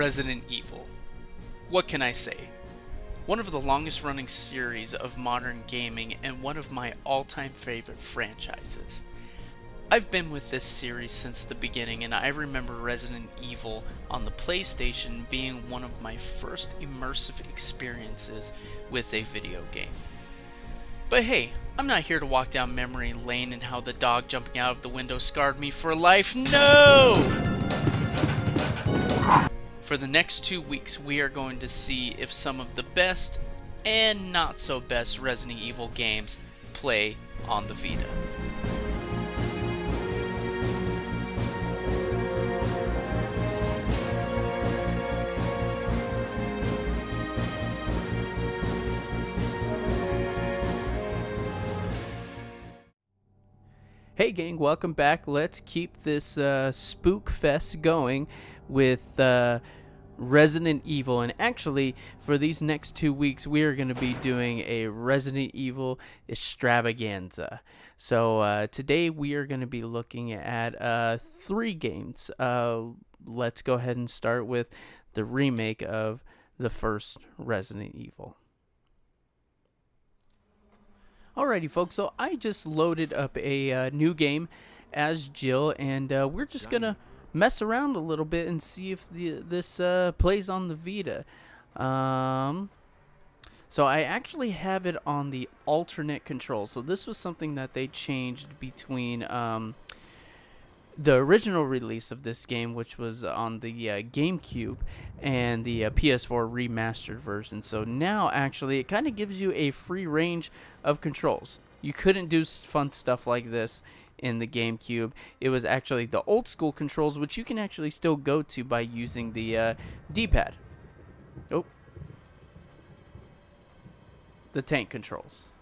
Resident Evil. What can I say? One of the longest running series of modern gaming and one of my all-time favorite franchises. I've been with this series since the beginning, and I remember Resident Evil on the PlayStation being one of my first immersive experiences with a video game. But hey, I'm not here to walk down memory lane and how the dog jumping out of the window scarred me for life. No! For the next 2 weeks, we are going to see if some of the best and not so best Resident Evil games play on the Vita. Hey gang, welcome back. Let's keep this spookfest going with Resident Evil. And actually, for these next 2 weeks, we are going to be doing a Resident Evil extravaganza. So today we are going to be looking at 3 games. Let's go ahead and start with the remake of the first Resident Evil. Alrighty folks, so I just loaded up a new game as Jill, and we're just gonna mess around a little bit and see if this plays on the Vita. So I actually have it on the alternate control. So this was something that they changed between the original release of this game, which was on the GameCube, and the PS4 remastered version. So now actually it kind of gives you a free range of controls. You couldn't do fun stuff like this in the GameCube. It was actually the old school controls, which you can actually still go to by using the D-pad. Oh, the tank controls,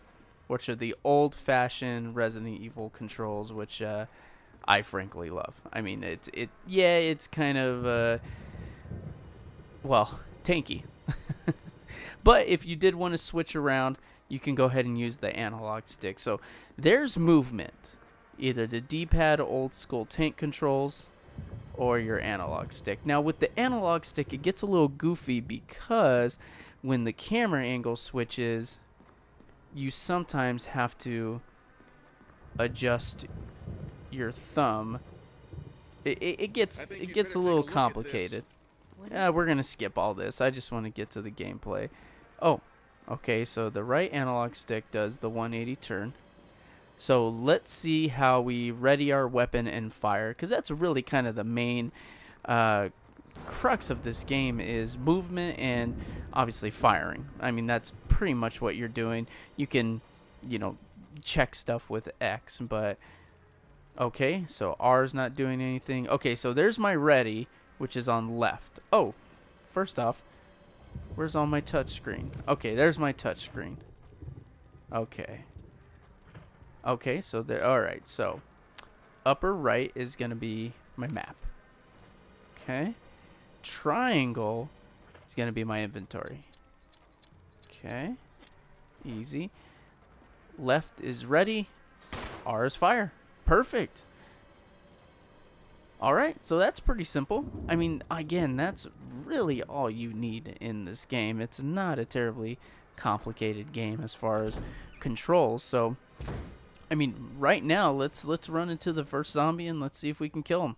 which are the old-fashioned Resident Evil controls, which I frankly love. I mean, it's kind of well, tanky. But if you did want to switch around, you can go ahead and use the analog stick. So there's movement, either the D-pad old school tank controls or your analog stick. Now with the analog stick, it gets a little goofy because when the camera angle switches, you sometimes have to adjust your thumb. It gets a little complicated. We're gonna skip all this. I just want to get to the gameplay. Oh, okay, so the right analog stick does the 180 turn. So let's see how we ready our weapon and fire, because that's really kind of the main crux of this game, is movement and obviously firing. I mean, that's pretty much what you're doing. You can, check stuff with X, but okay, so R's not doing anything. Okay, so there's my ready, which is on left. Oh, first off, where's all my touch screen? Okay, there's my touch screen. Okay, so there. All right, so upper right is gonna be my map. Okay, triangle is gonna be my inventory. Okay, easy. Left is ready. R is fire. Perfect. Alright, so that's pretty simple. I mean, again, that's really all you need in this game. It's not a terribly complicated game as far as controls. So, I mean, right now, let's run into the first zombie and let's see if we can kill him.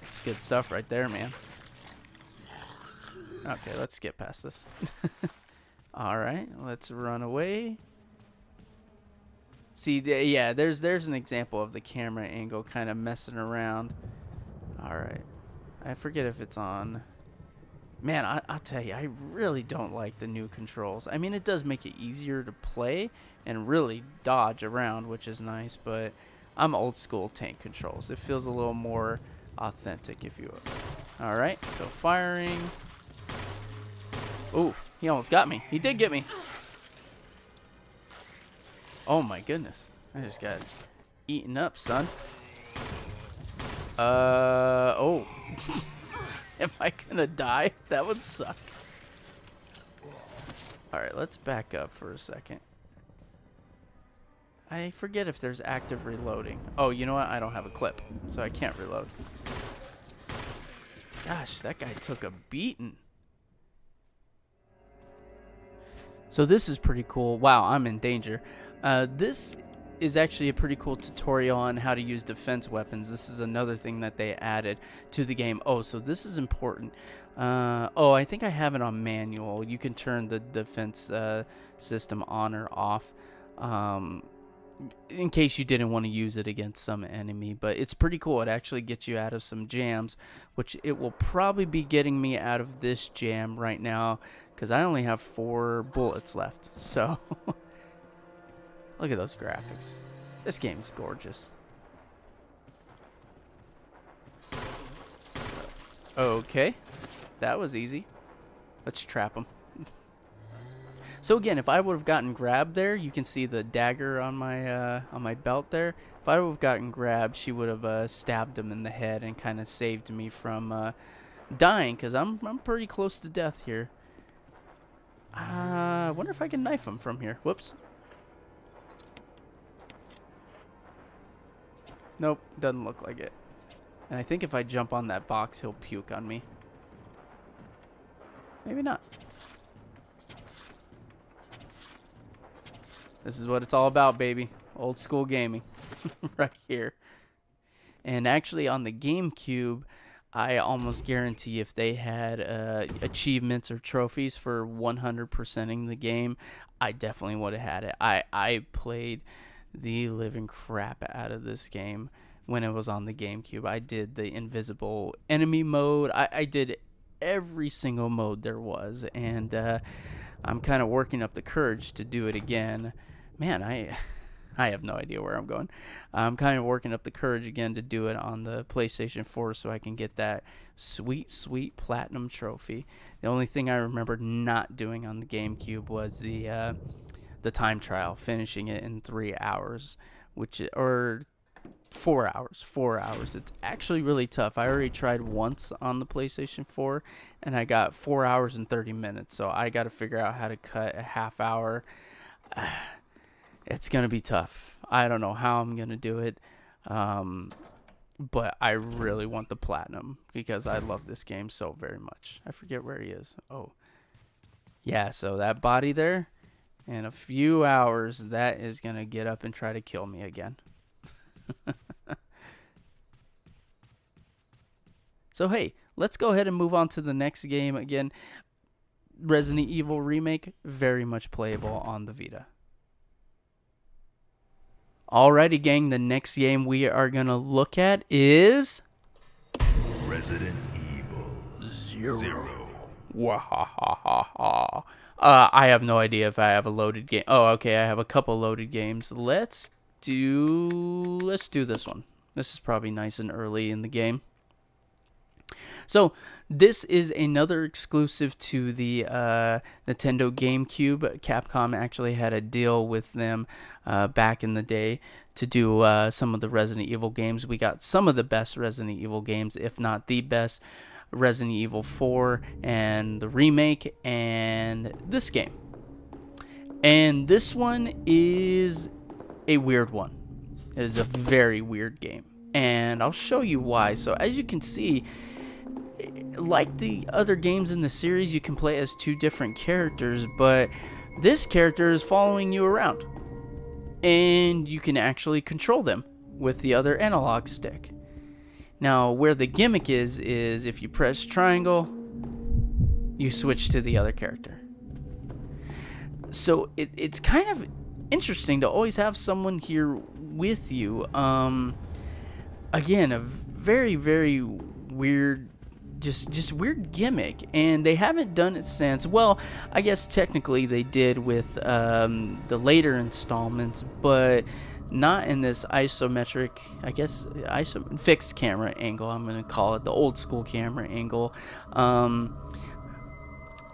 That's good stuff right there, man. Okay, let's skip past this. Alright, let's run away. See, yeah, there's an example of the camera angle kind of messing around. All right. I forget if it's on. Man, I'll tell you, I really don't like the new controls. I mean, it does make it easier to play and really dodge around, which is nice, but I'm old school tank controls. It feels a little more authentic, if you will. All right, so firing. Ooh, he almost got me. He did get me. Oh my goodness. I just got eaten up, son. Oh. Am I gonna die? That would suck. Alright, let's back up for a second. I forget if there's active reloading. Oh, you know what? I don't have a clip, so I can't reload. Gosh, that guy took a beating. So this is pretty cool. Wow, I'm in danger. This is actually a pretty cool tutorial on how to use defense weapons. This is another thing that they added to the game. Oh, so this is important. Oh, I think I have it on manual. You can turn the defense system on or off in case you didn't want to use it against some enemy. But it's pretty cool. It actually gets you out of some jams, which it will probably be getting me out of this jam right now because I only have 4 bullets left. So look at those graphics. This game is gorgeous. Okay, that was easy. Let's trap him. So again, if I would have gotten grabbed there, you can see the dagger on my belt there. If I would have gotten grabbed, she would have stabbed him in the head and kind of saved me from dying, because I'm pretty close to death here. I wonder if I can knife him from here. Whoops. Nope, doesn't look like it. And I think if I jump on that box, he'll puke on me. Maybe not. This is what it's all about, baby. Old school gaming. Right here. And actually on the GameCube, I almost guarantee if they had achievements or trophies for 100%ing the game, I definitely would have had it. I played the living crap out of this game when it was on the GameCube. I did the invisible enemy mode. I did every single mode there was, and I'm kind of working up the courage to do it again. Man, I have no idea where I'm going. I'm kind of working up the courage again to do it on the PlayStation 4 so I can get that sweet, sweet platinum trophy. The only thing I remember not doing on the GameCube was the time trial, finishing it in 3 hours, or 4 hours. 4 hours. It's actually really tough. I already tried once on the PlayStation 4, and I got 4 hours and 30 minutes. So I got to figure out how to cut a half hour. It's going to be tough. I don't know how I'm going to do it. But I really want the platinum because I love this game so very much. I forget where he is. Oh. Yeah, so that body there, in a few hours, that is going to get up and try to kill me again. So, hey, let's go ahead and move on to the next game. Again, Resident Evil Remake, very much playable on the Vita. Alrighty, gang, the next game we are going to look at is Resident Evil Zero. Wahahaha. I have no idea if I have a loaded game. Oh, okay, I have a couple loaded games. Let's do this one. This is probably nice and early in the game. So this is another exclusive to the Nintendo GameCube. Capcom actually had a deal with them back in the day to do some of the Resident Evil games. We got some of the best Resident Evil games, if not the best. Resident Evil 4 and the remake and this game. And this one is a weird one. It is a very weird game. And I'll show you why. So as you can see, like the other games in the series, you can play as 2 different characters, but this character is following you around. And you can actually control them with the other analog stick. Now, where the gimmick is if you press triangle, you switch to the other character. So it's kind of interesting to always have someone here with you. Again, a very, very weird, just weird gimmick, and they haven't done it since. Well, I guess technically they did with the later installments, but not in this isometric, I guess, fixed camera angle. I'm going to call it the old school camera angle.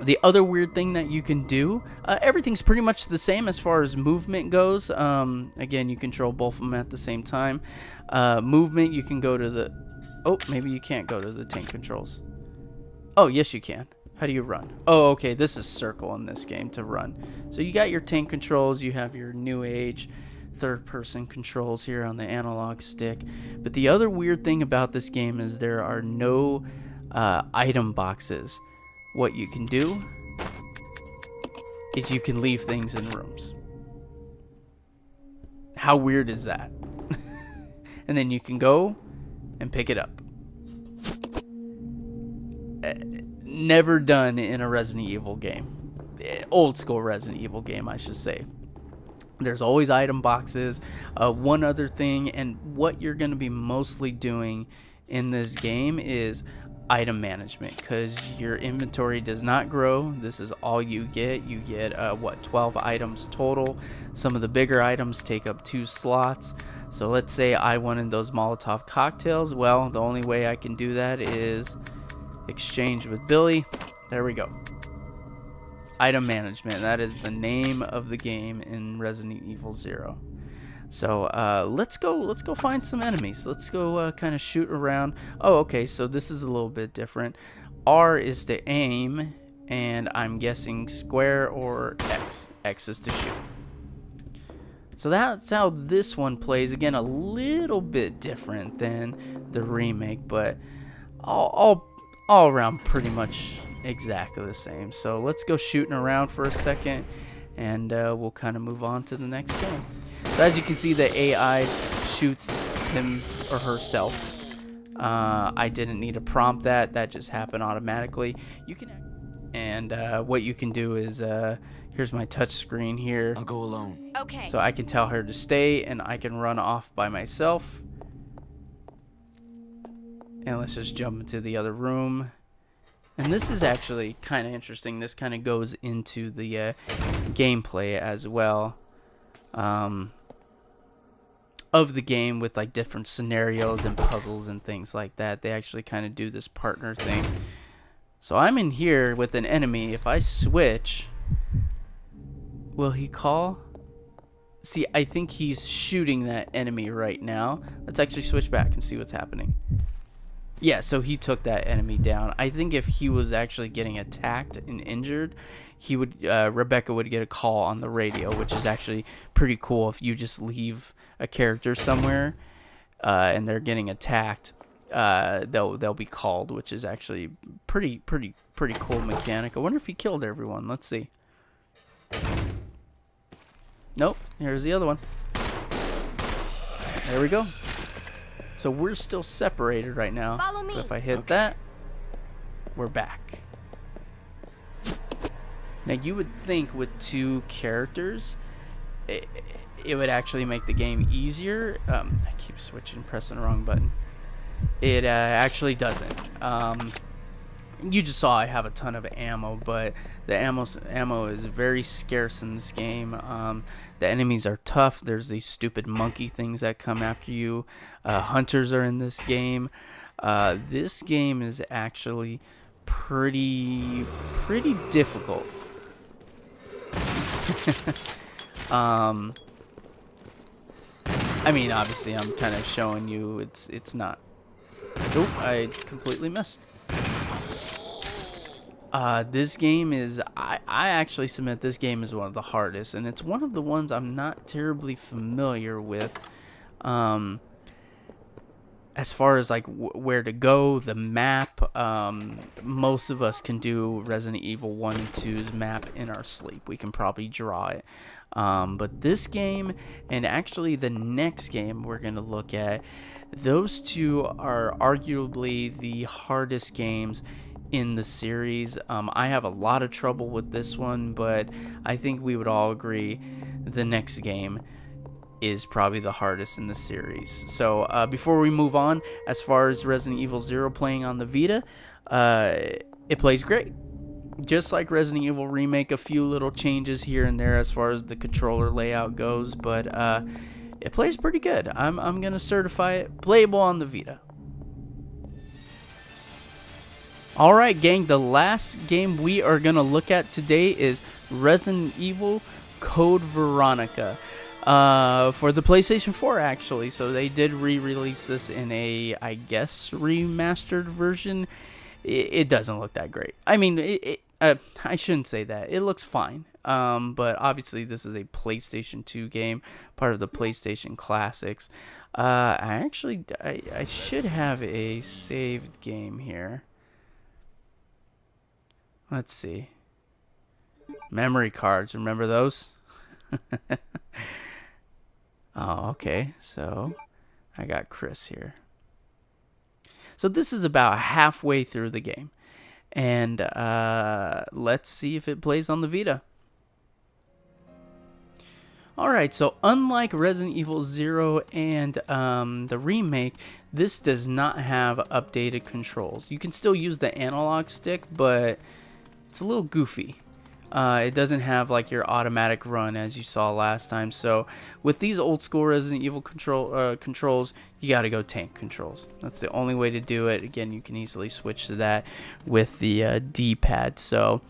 The other weird thing that you can do, everything's pretty much the same as far as movement goes. Again, you control both of them at the same time. Movement, you can go to the... Oh, maybe you can't go to the tank controls. Oh, yes you can. How do you run? Oh, okay, this is circle in this game to run. So you got your tank controls, you have your new age third-person controls here on the analog stick. But the other weird thing about this game is there are no item boxes, what you can do is you can leave things in rooms. How weird is that? And then you can go and pick it up. Never done in a Resident Evil game. Old school Resident Evil game, I should say. There's always item boxes. One other thing, and what you're going to be mostly doing in this game is item management, because your inventory does not grow. This is all you get. You get 12 items total. Some of the bigger items take up 2 slots. So let's say I wanted those Molotov cocktails. Well, the only way I can do that is exchange with Billy. There we go. Item management. That is the name of the game in Resident Evil 0. So let's go find some enemies. Let's go kind of shoot around. Oh, okay, so this is a little bit different. R is to aim, and I'm guessing square or X. X is to shoot. So that's how this one plays. Again, a little bit different than the remake, but all around pretty much exactly the same. So let's go shooting around for a second, and we'll kind of move on to the next game. So as you can see, the AI shoots him or herself. I didn't need to prompt that. That just happened automatically. You can, and what you can do is here's my touch screen here. I'll go alone. Okay. So I can tell her to stay, and I can run off by myself. And let's just jump into the other room. And this is actually kind of interesting. This kind of goes into the gameplay as well. Of the game, with like different scenarios and puzzles and things like that. They actually kind of do this partner thing. So I'm in here with an enemy. If I switch, will he call? See, I think he's shooting that enemy right now. Let's actually switch back and see what's happening. Yeah, so he took that enemy down. I think if he was actually getting attacked and injured, he would Rebecca would get a call on the radio, which is actually pretty cool. If you just leave a character somewhere and they're getting attacked, they'll be called, which is actually pretty cool mechanic. I wonder if he killed everyone. Let's see. Nope. Here's the other one. There we go. So we're still separated right now. Follow me. But if I hit that, we're back. Now you would think with 2 characters, it would actually make the game easier. I keep switching, pressing the wrong button. It actually doesn't. You just saw I have a ton of ammo, but the ammo is very scarce in this game. The enemies are tough. There's these stupid monkey things that come after you. Hunters are in this game. This game is actually pretty difficult. I mean, obviously, I'm kind of showing you it's not. Nope, I completely missed. This game is, I actually submit this game is one of the hardest, and it's one of the ones I'm not terribly familiar with. As far as like where to go, the map, most of us can do Resident Evil 1 and 2's map in our sleep. We can probably draw it. But this game, and actually the next game we're going to look at, those two are arguably the hardest games in the series. I have a lot of trouble with this one, but I think we would all agree the next game is probably the hardest in the series. So before we move on, as far as Resident Evil 0 playing on the Vita, it plays great. Just like Resident Evil Remake, a few little changes here and there as far as the controller layout goes, but it plays pretty good. I'm gonna certify it playable on the Vita. Alright gang, the last game we are gonna look at today is Resident Evil Code Veronica. For the PlayStation 4 actually, so they did re-release this in a, I guess, remastered version. It doesn't look that great. I mean, I shouldn't say that. It looks fine. But obviously this is a PlayStation 2 game, part of the PlayStation Classics. I should have a saved game here. Let's see. Memory cards. Remember those? Oh, okay. So I got Chris here. So this is about halfway through the game. And let's see if it plays on the Vita. Alright, so unlike Resident Evil 0 and the remake, this does not have updated controls. You can still use the analog stick, but it's a little goofy. It doesn't have like your automatic run as you saw last time. So with these old school Resident Evil controls, you got to go tank controls. That's the only way to do it. Again, you can easily switch to that with the D-pad. So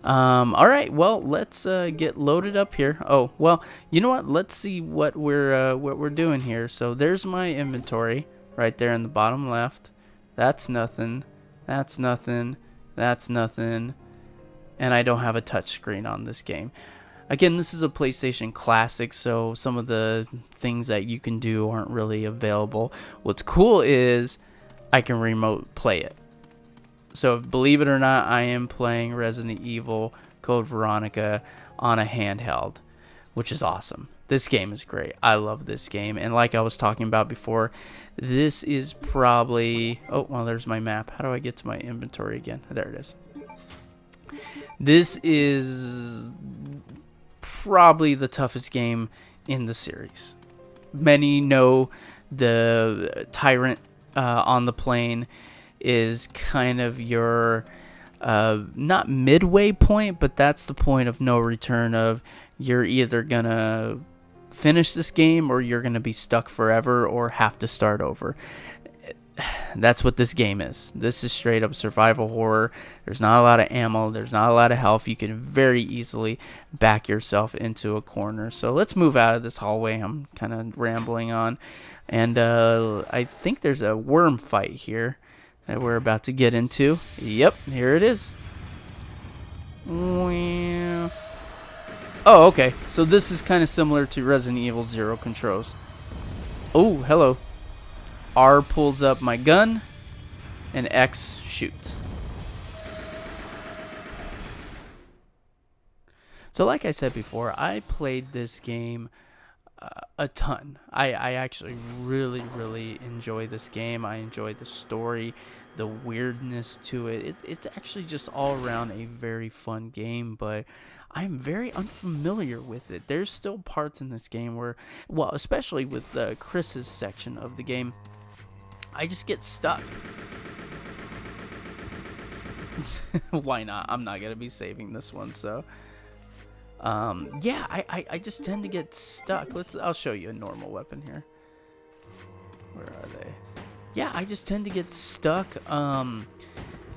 all right, well, let's get loaded up here. Oh, well, you know what? Let's see what we're doing here. So there's my inventory right there in the bottom left. That's nothing. That's nothing. That's nothing. And I don't have a touchscreen on this game. Again, this is a PlayStation Classic, so some of the things that you can do aren't really available. What's cool is I can remote play it. So believe it or not, I am playing Resident Evil Code Veronica on a handheld, which is awesome. This game is great. I love this game. And like I was talking about before, this is probably... Oh, well, there's my map. How do I get to my inventory again? There it is. This is probably the toughest game in the series. Many know the Tyrant on the plane is kind of your not midway point, but that's the point of no return of you're either gonna finish this game or you're gonna be stuck forever or have to start over. That's what this game is. This is straight up survival horror. There's not a lot of ammo, there's not a lot of health. You can very easily back yourself into a corner. So let's move out of this hallway. I'm kind of rambling on, and I think there's a worm fight here that we're about to get into. Yep, here it is. Oh, okay. So this is kind of similar to Resident Evil 0 controls. Oh, hello. R pulls up my gun, and X shoots. So like I said before, I played this game a ton. I actually really enjoy this game. I enjoy the story, the weirdness to it. It's actually just all around a very fun game, but I'm very unfamiliar with it. There's still parts in this game where, well, especially with Chris's section of the game, I just get stuck. Why not? I'm not gonna be saving this one, so yeah, I just tend to get stuck. I'll show you a normal weapon here. Where are they? Yeah, I just tend to get stuck.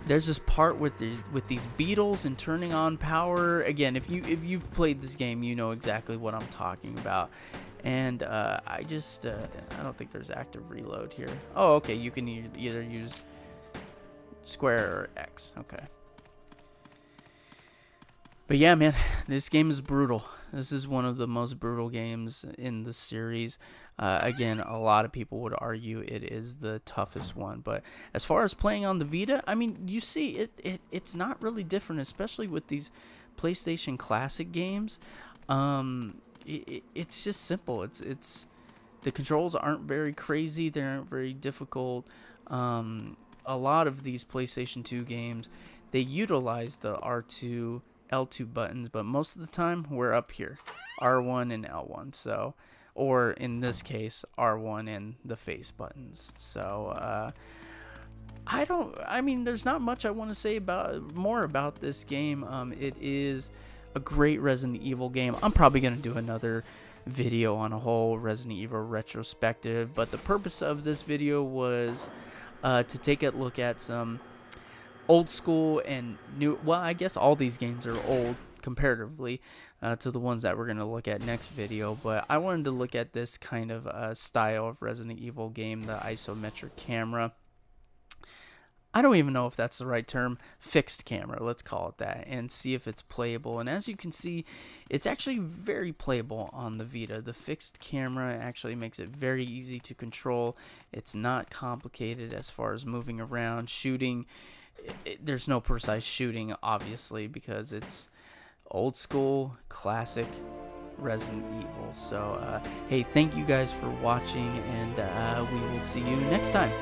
There's this part with these beetles and turning on power. Again, if you've played this game, you know exactly what I'm talking about. And I don't think there's active reload here. Oh, okay, you can either use square or X. Okay. But yeah, man, this game is brutal. This is one of the most brutal games in the series. Again, a lot of people would argue it is the toughest one. But as far as playing on the Vita, I mean, you see, it's not really different, especially with these PlayStation Classic games. It's just simple. It's the controls aren't very crazy. They aren't very difficult. A lot of these PlayStation 2 games, they utilize the R2, L2 buttons, but most of the time we're up here, R1 and L1. So, or in this case, R1 and the face buttons. So, I mean, there's not much I want to say more about this game. It is a great Resident Evil game. I'm probably going to do another video on a whole Resident Evil retrospective, but the purpose of this video was to take a look at some old school and new, well, I guess all these games are old comparatively to the ones that we're going to look at next video, but I wanted to look at this kind of style of Resident Evil game, the isometric camera. I don't even know if that's the right term, fixed camera, let's call it that, and see if it's playable. And as you can see, it's actually very playable on the Vita. The fixed camera actually makes it very easy to control. It's not complicated as far as moving around, shooting. there's no precise shooting, obviously, because it's old school, classic Resident Evil. So, hey, thank you guys for watching, and we will see you next time.